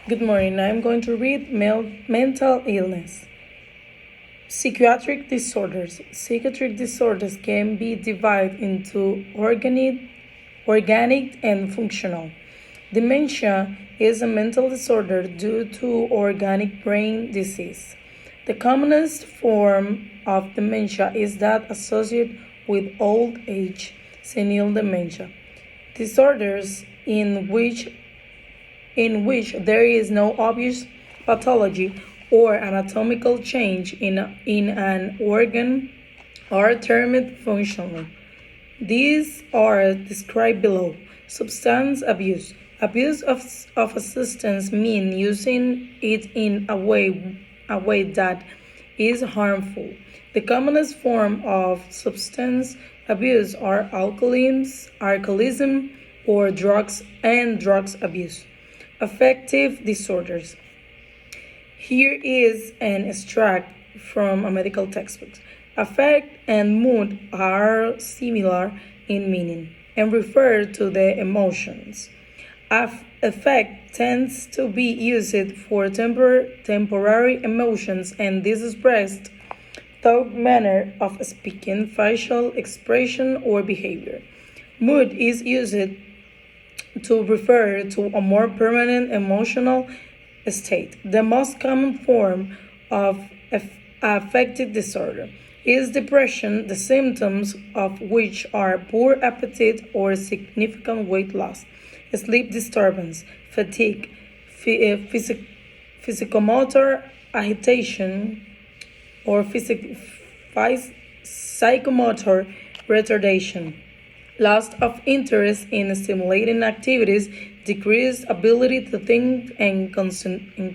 Good morning. I'm going to read mental illness. Psychiatric disorders. Psychiatric disorders can be divided into organic and functional. Dementia is a mental disorder due to organic brain disease. The commonest form of dementia is that associated with old age, senile dementia. Disorders in which there is no obvious pathology or anatomical change in an organ are termed functional. These are described below. Substance abuse. Abuse of a substance means using it in a way that is harmful. The commonest form of substance abuse are alcoholism, or drugs and drugs abuse. Affective disorders. Here is an extract from a medical textbook. Affect and mood are similar in meaning and refer to the emotions. Affect tends to be used for temporary emotions and is expressed through manner of speaking, facial expression, or behavior. Mood is used to refer to a more permanent emotional state. The most common form of affective disorder is depression, the symptoms of which are poor appetite or significant weight loss, sleep disturbance, fatigue, physicomotor agitation, or psychomotor retardation, loss of interest in stimulating activities, decreased ability to think and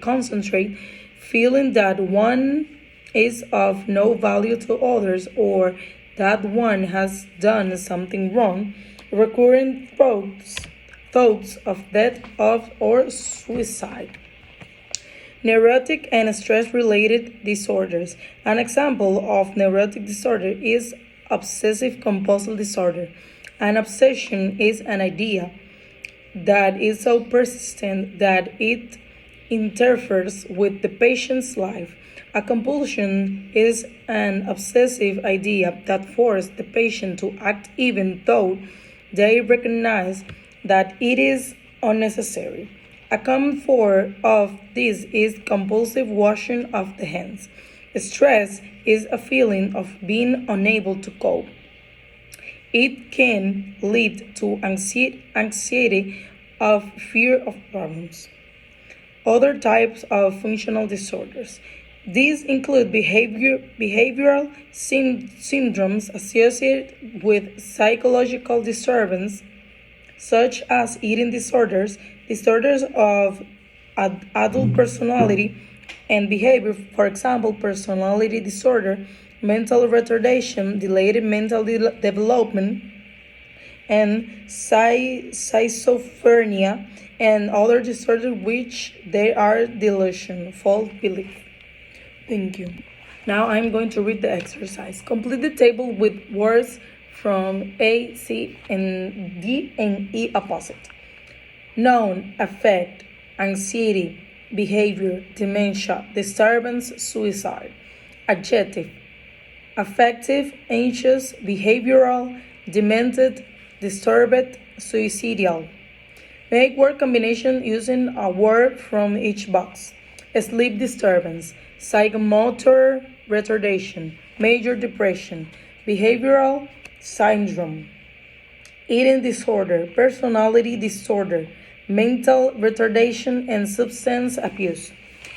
concentrate, feeling that one is of no value to others or that one has done something wrong, recurrent thoughts of death or suicide. Neurotic and stress related disorders. An example of neurotic disorder is obsessive compulsive disorder. An obsession is an idea that is so persistent that it interferes with the patient's life. A compulsion is an obsessive idea that forces the patient to act even though they recognize that it is unnecessary. A common form of this is compulsive washing of the hands. Stress is a feeling of being unable to cope. It can lead to anxiety of fear of problems. Other types of functional disorders. These include behavioral syndromes associated with psychological disturbance, such as eating disorders, disorders of adult personality and behavior, for example, personality disorder, mental retardation, delayed mental development, and schizophrenia, and other disorders which they are delusion, false belief. Thank you. Now I'm going to read the exercise. Complete the table with words from A, C, and D and E opposite. Noun, affect, anxiety, behavior, dementia, disturbance, suicide. Adjective, affective, anxious, behavioral, demented, disturbed, suicidal. Make word combination using a word from each box. Sleep disturbance, psychomotor retardation, major depression, behavioral syndrome, eating disorder, personality disorder, mental retardation, and substance abuse.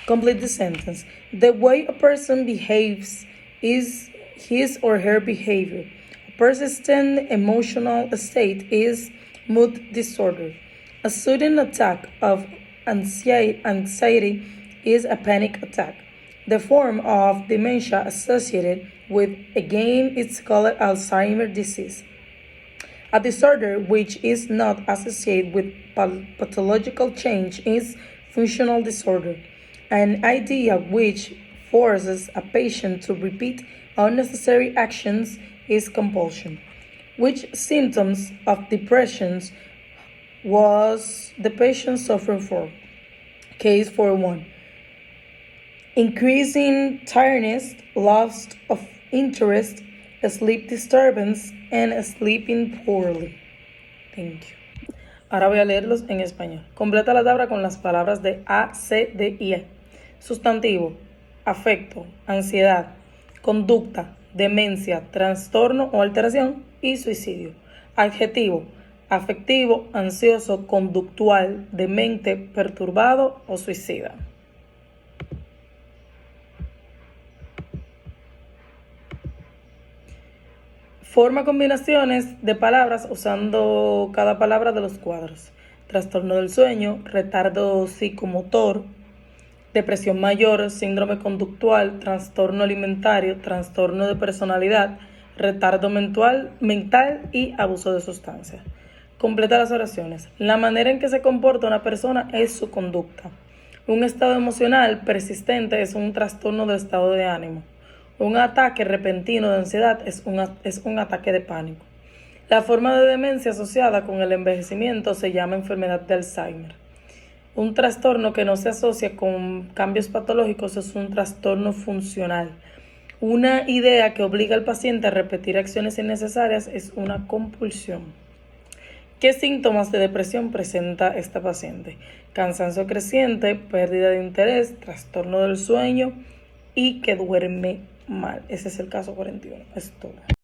Complete the sentence. The way a person behaves is his or her behavior. A persistent emotional state is mood disorder. A sudden attack of anxiety is a panic attack. The form of dementia associated with again is called Alzheimer's disease. A disorder which is not associated with pathological change is functional disorder. An idea which forces a patient to repeat unnecessary actions is compulsion. Which symptoms of depression was the patient suffering from? Case 41. Increasing tiredness, loss of interest, sleep disturbance, and sleeping poorly. Thank you. Ahora voy a leerlos en español. Completa la tabla con las palabras de A, C, D y E. Sustantivo: afecto, ansiedad, conducta, demencia, trastorno o alteración y suicidio. Adjetivo: afectivo, ansioso, conductual, demente, perturbado o suicida. Forma combinaciones de palabras usando cada palabra de los cuadros. Trastorno del sueño, retardo psicomotor, depresión mayor, síndrome conductual, trastorno alimentario, trastorno de personalidad, retardo mental y abuso de sustancias. Completa las oraciones. La manera en que se comporta una persona es su conducta. Un estado emocional persistente es un trastorno del estado de ánimo. Un ataque repentino de ansiedad es un ataque de pánico. La forma de demencia asociada con el envejecimiento se llama enfermedad de Alzheimer. Un trastorno que no se asocia con cambios patológicos es un trastorno funcional. Una idea que obliga al paciente a repetir acciones innecesarias es una compulsión. ¿Qué síntomas de depresión presenta esta paciente? Cansancio creciente, pérdida de interés, trastorno del sueño y que duerme mal. Ese es el caso 41. Es todo.